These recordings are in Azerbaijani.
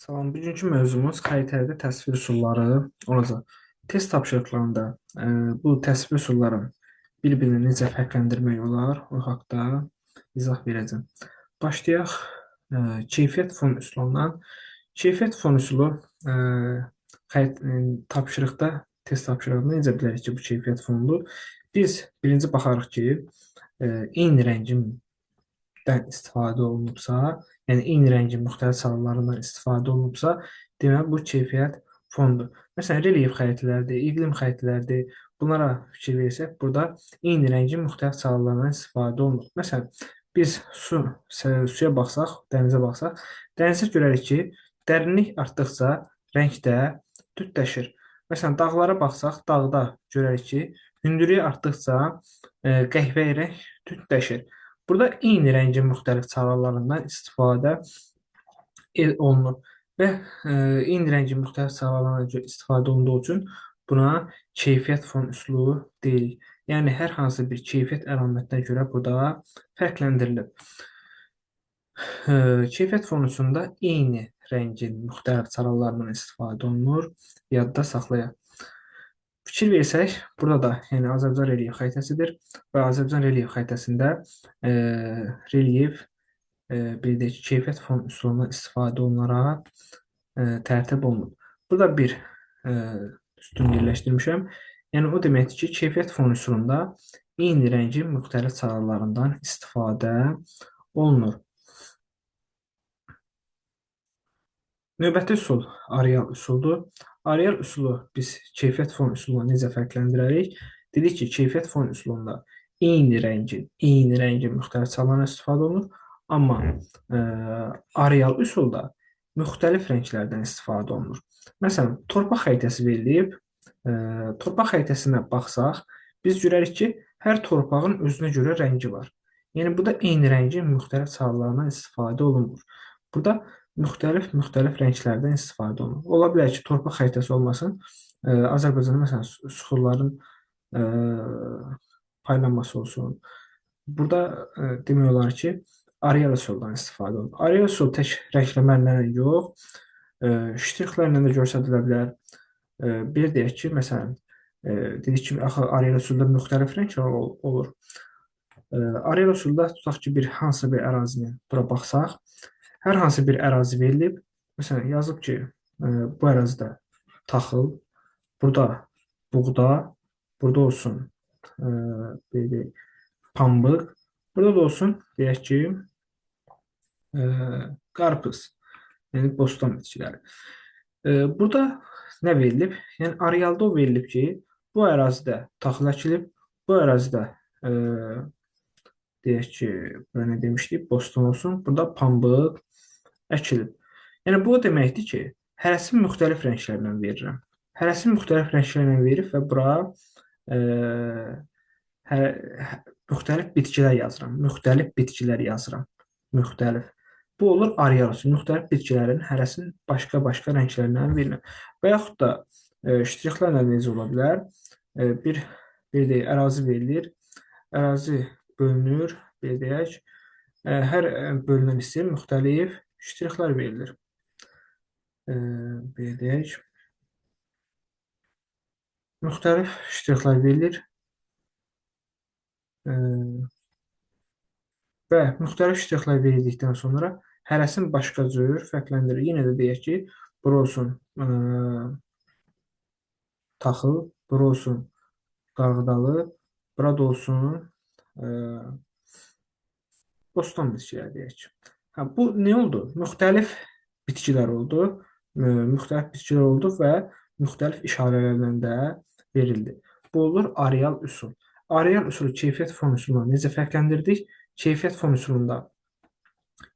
Salam, bugünkü mövzumuz xəritədə təsvir üsulları olacaq. Test tapşırıqlarında bu təsvir üsulların bir-birini necə fərqləndirmək olar, o haqda izah verəcəm. Başlayaq keyfiyyət fon üsulundan. Keyfiyyət fon üsulu tapşırıqda, test tapşırığında necə bilərik ki, bu keyfiyyət fonudur? Biz birinci baxarıq ki, eyni rəngin istifadə olunubsa, yəni eyni rəngin müxtəlif çalarlarından istifadə olunubsa, deməli bu keyfiyyət fonudur. Məsələn, relyef xəritələrdir, iqlim xəritələrdir. Bunlara fikir versək, burada eyni rəngin müxtəlif çalarlarından istifadə olunur. Məsələn, biz suya baxsaq, dənizə baxsaq, dənizə görərik ki, dərinlik artdıqca rəng də tündləşir. Məsələn, dağlara baxsaq, dağda görərik ki, hündürlük artdıqca qəhvəyi rəng tündləşir. Burada eyni rəngin müxtəlif çalarlarından istifadə olunur və eyni rəngin müxtəlif çalarlarından istifadə olunduğu üçün buna keyfiyyət fon üsulu deyirik. Yəni, hər hansı bir keyfiyyət əlamətinə görə burada fərqləndirilib. Keyfiyyət fon üsulunda eyni rəngin müxtəlif çalarlarından istifadə olunur. Yadda saxlayaq. Fikir versək, burada da yəni Azərbaycan relyef xəritəsidir və Azərbaycan relyef xəritəsində relyef bir də keyfiyyət fon üsulundan istifadə olunaraq tərtib olunub. Burada bir sütun yerləşdirmişəm. Yəni o deməkdir ki, keyfiyyət fon üsulunda eyni rəngin müxtəlif çalarlarından istifadə olunur. Növbəti üsul Arial üsuludur. Arial üsulu biz keyfiyyət fon üsuluna necə fərqləndirərik? Dedik ki, keyfiyyət fon üsulunda eyni rəngin müxtəlif çalarlarından istifadə olunur. Amma Arial üsulda müxtəlif rənglərdən istifadə olunur. Məsələn, torpaq xəritəsi verilib. Torpaq xəritəsinə baxsaq, biz görərik ki, hər torpağın özünə görə rəngi var. Yəni, burada eyni rəngin müxtəlif çalarlarından istifadə olunmur. Burada müxtəlif rənglərdən istifadə olunur. Ola bilər ki, torpaq xəritəsi olmasın. Azərbaycanda məsələn süxurların paylanması olsun. Burada demək olar ki, Arial üsulundan istifadə olunur. Arial üsulu tək rəngləməklə yox, ştrixlərlə də göstərilə bilər. Bir deyək ki, məsələn, dedik ki, axı Arial üsulunda müxtəlif rənglər olur. Arial üsulunda tutaq ki, hansısa bir ərazini bura baxsaq, hər hansı bir ərazi verilib. Məsələn, yazıb ki, bu ərazidə taxıl, burada buğda, burada olsun pambıq, burada da olsun, deyək ki, qarpız, yəni bostan bitkiləri. Burada nə verilib? Yəni, Arialda o verilib ki, bu ərazidə taxıl əkilib, bu ərazidə deyək ki, bura nə demişdik? Bostan olsun, burada pambıq əkilib. Yəni, bu o deməkdir ki, hərəsini müxtəlif rənglərlə verirəm. Hərəsini müxtəlif rənglərlə verib və bura müxtəlif bitkilər yazıram. Müxtəlif. Bu olur Arial üsulu. Müxtəlif bitkilərin hərəsinin başqa rənglərlə verirəm. Və yaxud da ştrixlərlə necə ola bilər? Bir deyək, ərazi verilir. Ərazi bölünür, bir deyək. Hər bölünən hissəyə müxtəlif ştrixlər verilir. Bir deyək. Müxtəlif ştrixlər verilir. Və müxtəlif ştrixlər verildikdən sonra hərəsini başqa cür fərqləndirir. Yenə də deyək ki, bura olsun taxıl, bura olsun qarğıdalı, bura da olsun bostan bitkiləri deyək ki. Bu nə oldu? Müxtəlif bitkilər oldu. Müxtəlif bitkilər oldu və müxtəlif işarələrlə də verildi. Bu olur Arial üsul. Arial üsulu keyfiyyət fon üsulundan necə fərqləndirdik? Keyfiyyət fon üsulunda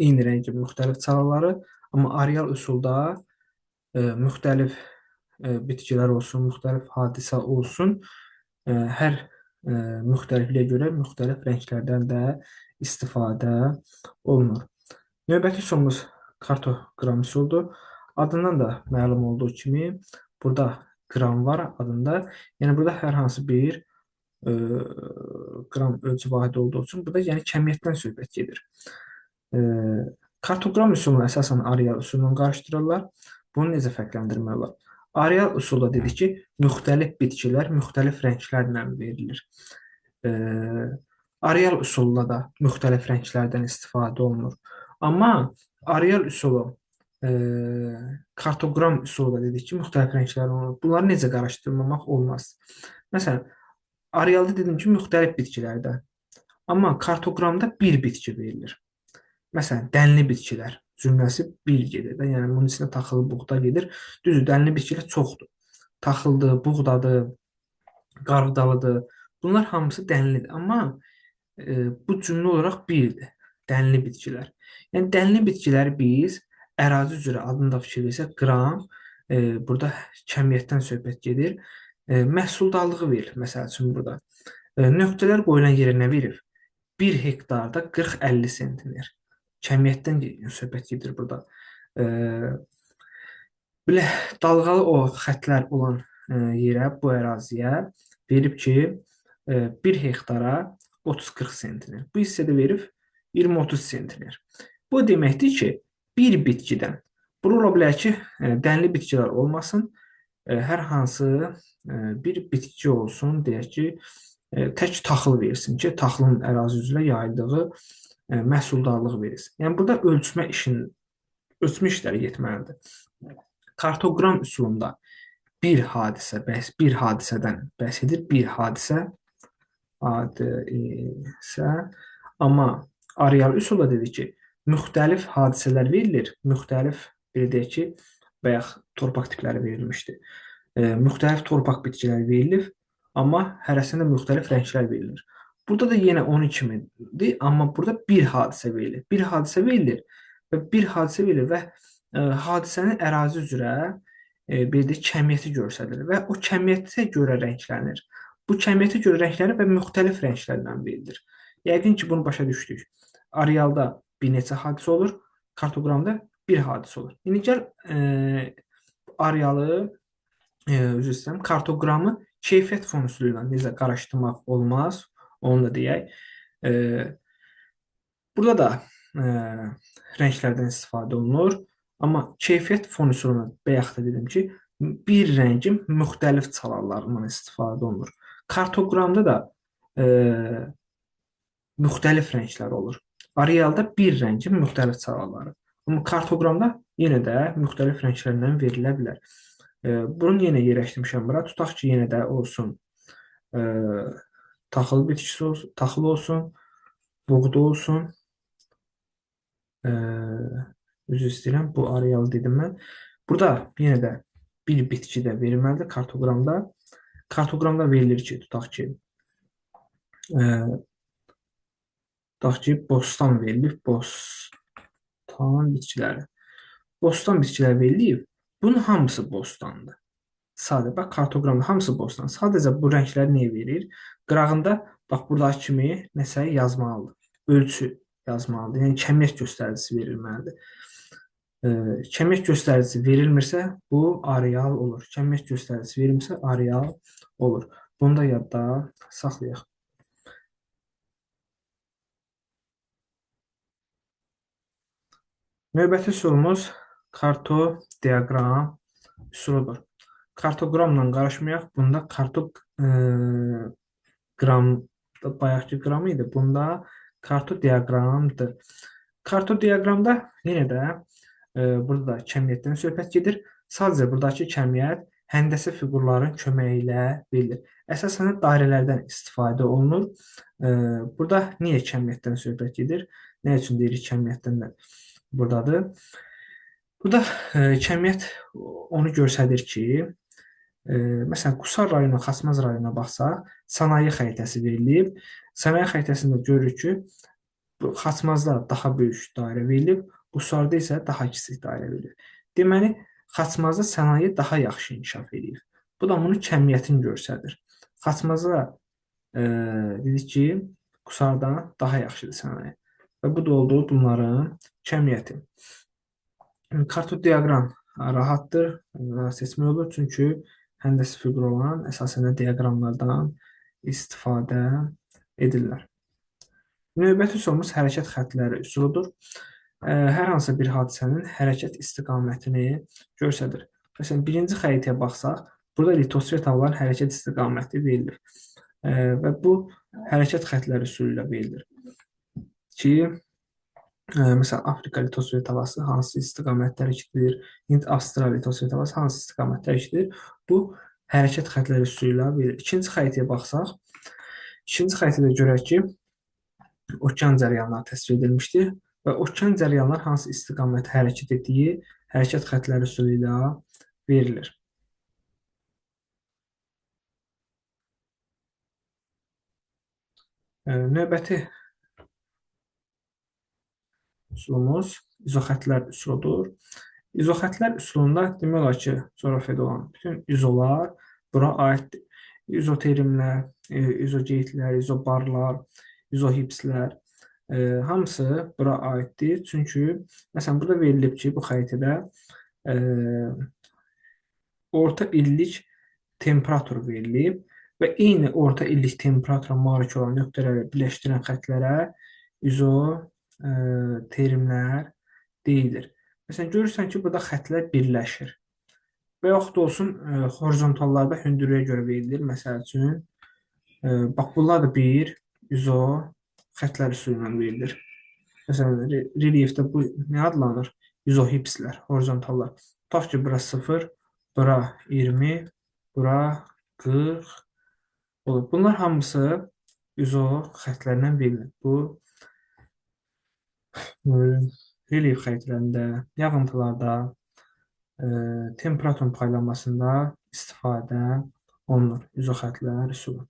eyni rəngin müxtəlif çalarları, amma Arial üsulda müxtəlif bitkilər olsun, müxtəlif hadisə olsun, hər müxtəlifliyə görə müxtəlif rənglərdən də istifadə olunur. Növbəti üsulumuz kartoqram üsuludur. Adından da məlum olduğu kimi, burada qram var adında. Yəni, burada hər hansı bir qram ölçü vahidi olduğu üçün burada yəni kəmiyyətdən söhbət gedir. Kartoqram üsulunu əsasən Arial üsulundan qarışdırırlar. Bunu necə fərqləndirmək olar? Arial üsulda dedik ki, müxtəlif bitkilər müxtəlif rənglərlə verilir. E, Arial üsulda da müxtəlif rənglərdən istifadə olunur. Amma Arial üsulu e, kartoqram üsulu da dedik ki, müxtəlif rənglər olur. Bunları necə qarışdırmamaq olmaz. Məsələn, Arialda dedim ki, müxtəlif bitkilərdə. Amma kartoqramda bir bitki verilir. Məsələn, dənli bitkilər cümləsi bir gedir də, yəni bunun içində taxılı buğda gedir. Düzdür, dənli bitkilər çoxdur. Taxıldır, buğdadır, qarğıdalıdır. Bunlar hamısı dənlidir. Amma bu cümlə olaraq birdir. Dənli bitkilər. Yəni dənli bitkiləri biz ərazi üzrə adını da fikir versək, qram, burada kəmiyyətdən söhbət gedir. Məhsuldarlığı verir. Məsəl üçün burada. Nöqtələr qoyulan yerə nə verir? 1 hektarda 40-50 sentner. Kəmiyyətdən söhbət gedir burada. Belə dalğalı o xətlər olan yerə, bu əraziyə verib ki, 1 hektara 30-40 sentner. Bu hissədə verib 20-30 sentner. Bu deməkdir ki, bir bitkidən, bu ola bilər ki, dənli bitkilər olmasın, hər hansı bir bitki olsun, deyək ki, tək taxıl versin ki, taxılın ərazi üzrə yayıldığı məhsuldarlıq verilsin. Yəni burada ölçmə işləri getməlidir. Kartoqram üsulunda bir hadisədən bəhs edir, bir hadisə, amma Arial üsulda dedi ki, müxtəlif hadisələr verilir, müxtəlif belə deyək ki, bayaq torpaq tipləri verilmişdi. Müxtəlif torpaq bitkilər verilir, amma hərəsində müxtəlif rənglər verilir. Burada da yenə onun kimidir, amma burada bir hadisə verilir. Bir hadisə verilir və hadisənin ərazi üzrə belə kəmiyyəti göstərilir və o kəmiyyətə görə rənglənir. Bu kəmiyyətə görə rənglənir və müxtəlif rənglərlə verilir. Yəqin ki, bunu başa düşdük. Arialda bir neçə hadisə olur, kartoqramda bir hadisə olur. İndi gəl Arialı, üzr istəyirəm, kartoqramı keyfiyyət fonu üsulu ilə necə qarışdırmaq olmaz, onu da deyək. Burada da rənglərdən istifadə olunur, amma keyfiyyət fon üsuluna bayaq da dedim ki, bir rəngin müxtəlif çalarlarından istifadə olunur. Kartoqramda da müxtəlif rənglər olur. Arialda bir rəngin müxtəlif çalarları. Amma kartoqramda yenə də müxtəlif rənglərdən verilə bilər. Bunu yenə yerləşdirmişəm bura. Tutaq ki, yenə də olsun taxıl bitkisi olsun, taxıl olsun, buğda olsun. Üzr istəyirəm, bu Arial dedim mən. Burada yenə də bir bitki də verilməlidir kartoqramda. Kartoqramda verilir ki, tutaq ki, bostan verilib, bostan bitkiləri. Bostan bitkilər verilib, bunun hamısı bostandır. Sadə, bax, kartoqramda hamısı bostan. Sadəcə bu rəngləri niyə verir? Qırağında, bax, buradakı kimi nəsə yazmalıdır. Ölçü yazmalıdır. Yəni, kəmiyyət göstəricisi verilməlidir. Kəmiyyət göstəricisi verilmirsə, bu Arial olur. Kəmiyyət göstəricisi verilmirsə, Arial olur. Bunu da yadda saxlayaq. Növbəti üsulumuz kartodiaqram üsuludur. Kartoqramla qarışmayaq. Bunda kartoqram bayaqki qram idi. Bunda kartodiaqramdır. Kartodiaqramda yenə də burada da kəmiyyətdən söhbət gedir. Sadəcə buradakı kəmiyyət həndəsə fiqurların köməyi ilə verilir. Əsasən dairələrdən istifadə olunur. Burada niyə kəmiyyətdən söhbət gedir? Nə üçün deyirik kəmiyyətdən də buradadır? Burada kəmiyyət onu göstərir ki, məsələn, Qusar rayonu, Xaçmaz rayonuna baxsaq, sənaye xəritəsi verilib. Sənaye xəritəsində görürük ki, Xaçmazda daha böyük dairə verilib, Qusarda isə daha kiçik dairə verilib. Deməli, Xaçmazda sənaye daha yaxşı inkişaf edir. Bu da bunun kəmiyyətini göstərir. Xaçmazda dedik ki, Qusardan daha yaxşıdır sənaye. Və bu da oldu bunların kəmiyyəti. Kartodiaqram rahatdır, seçmək olur, çünki həndəsi fiqur olan əsasən diaqramlardan istifadə edirlər. Növbəti üsulumuz hərəkət xəttləri üsuludur. hər hansı bir hadisənin hərəkət istiqamətini göstərir. Məsələn, birinci xəritəyə baxsaq, burada litosfet havaların hərəkət istiqaməti verilir. Və bu hərəkət xəttləri üsulu ilə verilir ki, məsələn, Afrika litosfet havası hansı istiqamətdə hərəkət edir, Hind-Avstraliya litosfet havası hansı istiqamətdə hərəkət edir. Bu hərəkət xəttləri üsulu ilə verilir. İkinci xəritəyə baxsaq, ikinci xəritədə görək ki, okean cərəyanları təsvir edilmişdir və okean cərəyanlar hansı istiqamətdə hərəkət etdiyi hərəkət xəttləri üsulu ilə verilir. Növbəti üsulumuz izoxəttlər üsuludur. İzoxəttlər üsulunda demək olar ki, coğrafiyada olan bütün izolar bura aiddir. İzoterimlər, izogeytlər, izobarlar, izohipslər hamısı bura aiddir. Çünki məsələn burada verilib ki, bu xəritədə orta illik temperatur verilib və eyni orta illik temperatura malik olan nöqtələri birləşdirən xəttlərə izoterimlər deyilir. Məsələn, görürsən ki, burada xəttlər birləşir və yaxud da olsun horizontallarda hündürlüyə görə verilir. Məsəl üçün, bax, bunlar da bir izo xəttlər üsulu ilə verilir. Məsələn, relyefdə bu nə adlanır? İzohipslər, horizontallar. Tutaq ki, bura 0, bura 20, bura 40 olur. Bunlar hamısı izo xəttlərindən verilir. Bu relyef xəritələrində, yağıntılarda, temperaturun paylanmasında istifadə olunur. İzoxəttlər üsulu.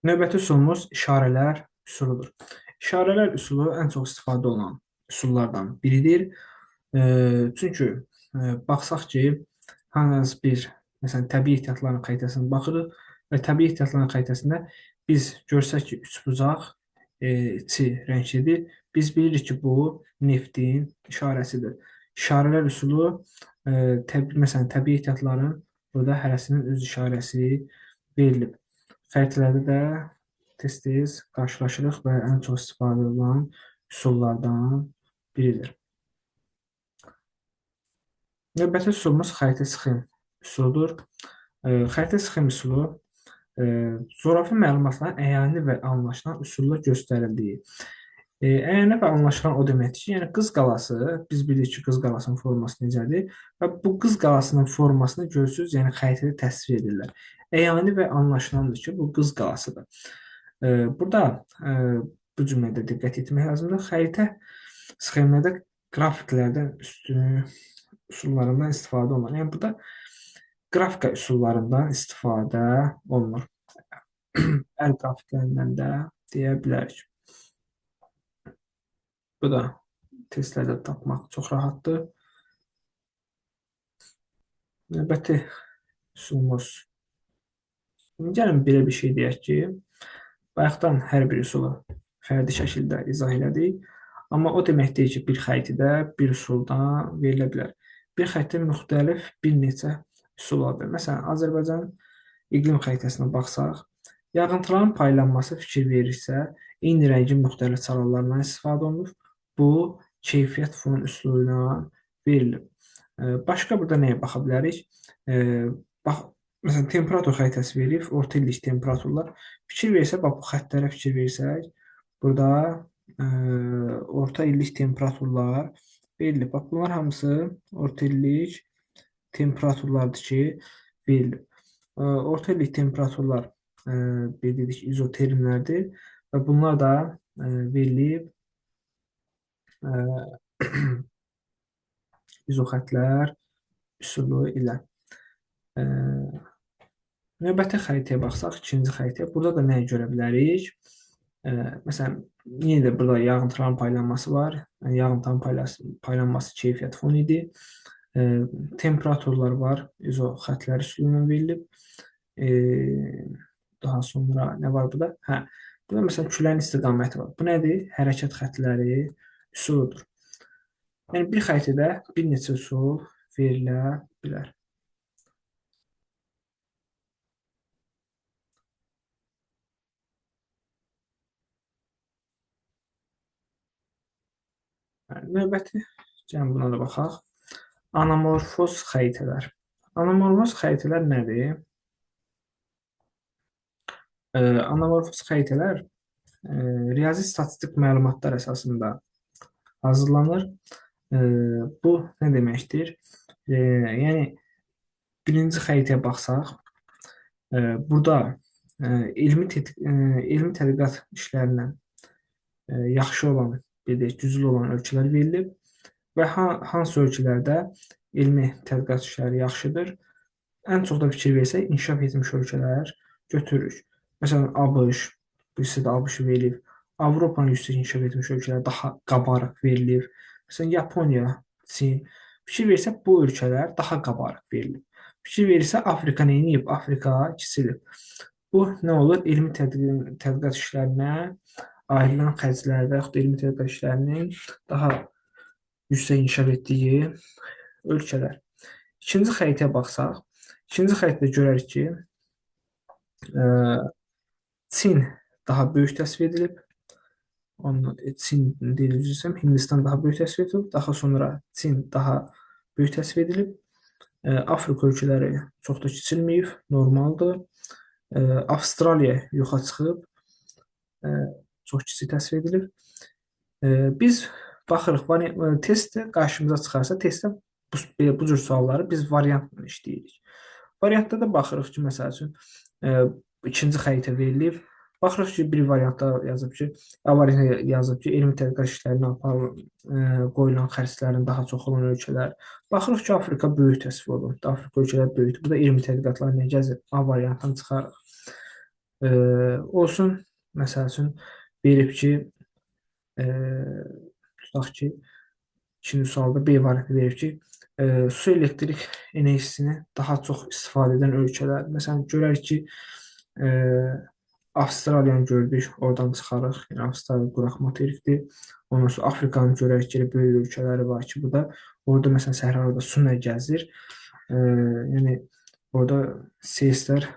Növbəti üsulumuz işarələr üsuludur. İşarələr üsulu ən çox istifadə olunan üsullardan biridir. Çünki baxsaq ki, hansı bir məsələn təbii ehtiyatların xəritəsinə baxırıq və təbii ehtiyatların xəritəsində biz görsək ki, üçbucaq içi rənglidir. Biz bilirik ki, bu neftin işarəsidir. İşarələr üsulu məsələn təbii ehtiyatların burada hərəsinin öz işarəsi verilib. Xəritələrdə də tez-tez qarşılaşırıq və ən çox istifadə olunan üsullardan biridir. Növbəti üsulumuz xəritə sxem üsuludur. Xəritə sxem üsulu coğrafi məlumatların əyani və anlaşılan üsulla göstərildiyi. Əyani və anlaşılan o deməkdir ki, yəni Qız qalası, biz bilirik ki, Qız qalasının forması necədir və bu Qız qalasının formasını görürsünüz, yəni xəritədə təsvir edirlər. Əyani və anlaşılandır ki, bu Qız qalasıdır. Burada bu cümlədə diqqət etmək lazımdır. Xəritə sxemlərdə qrafiklərdən üstün üsullarından istifadə olunur. Yəni burada qrafika üsullarından istifadə olunur. Əl qrafiklərindən də deyə bilərik. Bu da testlərdə tapmaq çox rahatdır. Növbəti üsulumuz. Gəlin belə bir şey deyək ki, bayaqdan hər bir üsulu fərdi şəkildə izah elədik. Amma o demək deyil ki, bir xəritədə bir üsuldan verilə bilər. Bir xəritədə müxtəlif bir neçə üsul ola bilər. Məsələn, Azərbaycan iqlim xəritəsinə baxsaq, yağıntıların paylanması fikir verirsə, eyni rəngin müxtəlif çalarlarından istifadə olunur. Bu, keyfiyyət fon üsulu ilə verilib. Başqa burada nəyə baxa bilərik? Məsələn, temperatur xəritəsi verilib, orta illik temperaturlar. Fikir versək, bax, bu xəttlərə fikir versək, burada orta illik temperaturlar verilib. Bax, bunlar hamısı orta illik temperaturlardır ki, verilib. Orta illik temperaturlar dedik, izoterimlərdir və bunlar da verilib izoxəttlər üsulu ilə. Növbəti xəritəyə baxsaq, ikinci xəritəyə, burada da nəyi görə bilərik? Məsələn, yenə də burada yağıntıların paylanması var. Yağıntıların paylanması keyfiyyət fonu idi. Temperaturlar var, izoxəttlər üsulu ilə verilib. Daha sonra nə var burada? Burada məsələn küləyin istiqaməti var. Bu nədir? Hərəkət xəttləri üsuludur. Yəni bir xəritədə bir neçə üsul verilə bilər. Növbəti gəlin buna da baxaq. Anamorfoz xəritələr. Anamorfoz xəritələr nədir? Anamorfoz xəritələr riyazi statistik məlumatlar əsasında hazırlanır. Bu nə deməkdir? Yəni birinci xəritəyə baxsaq, burada elmi tədqiqat işlərindən yaxşı olan, bir də güclü olan ölkələr verilib və hansı ölkələrdə elmi tədqiqat işləri yaxşıdır. Ən çox da fikir versək, inkişaf etmiş ölkələr götürürük. Məsələn, ABŞ, bu hissədə ABŞ verilib. Avropanın yüksək inkişaf etmiş ölkələri daha qabarıq verilib. Məsələn, Yaponiya, Çin. Fikir versək, bu ölkələr daha qabarıq verilib. Fikir verirsə, Afrika neyniyib? Afrika kiçilib. Bu nə olur? Elmi tədqiqat işlərinə ayrılan xərclərdə, yaxud da elmi tədqiqat işlərinin daha yüksək inkişaf etdiyi ölkələr. İkinci xəritəyə baxsaq, ikinci xəritədə görərik ki, Çin daha böyük təsvir edilib. Çin deyiləcəksəm, Hindistan daha böyük təsvir edilib. Daha sonra Çin daha böyük təsvir edilib. Afrika ölkələri çox da kiçilməyib, normaldır. Avstraliya yoxa çıxıb, çox kiçik təsvir edilib. Biz baxırıq, testdə qarşımıza çıxarsa, testdə bu cür sualları biz variantla işləyirik. Variantda da baxırıq ki, məsəl üçün, ikinci xəritə verilib. Baxırıq ki, bir variantda yazıb ki, A variantda yazıb ki, elmi tədqiqat işlərinə qoyulan xərclərin daha çox olan ölkələr. Baxırıq ki, Afrika böyük təsvir olunur. Afrika ölkələri böyükdür. Bu da elmi tədqiqatlar nə gəzir? A variantını çıxarıq. Olsun, məsəl üçün, verib ki, tutaq ki, ikinci sualda B variantı verib ki, su elektrik enerjisini daha çox istifadə edən ölkələr. Məsələn, görərik ki, Avstraliyanı gördük, oradan çıxarıq. Yəni, Avstraliya quraq materikdir. Ondan sonra Afrikanı görərik ki, böyük ölkələri var ki, bu da orada məsələn səhrada su nə gəzir. Yəni, orada seistlər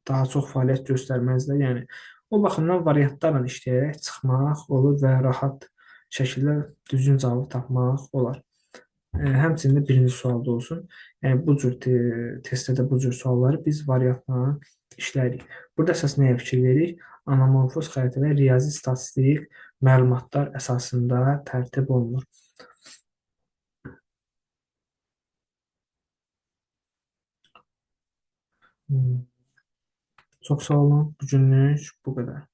daha çox fəaliyyət göstərməzlər. Yəni, o baxımdan variantlarla işləyərək çıxmaq olur və rahat şəkildə düzgün cavabı tapmaq olar. Həmçinin də birinci sualda olsun. Yəni, bu cür testdə bu cür sualları biz variantla işləyirik. Burada əsas nəyə fikir veririk? Anamorfoz xəritələr riyazi statistik məlumatlar əsasında tərtib olunur. Çox sağ olun. Bu günlük bu qədər.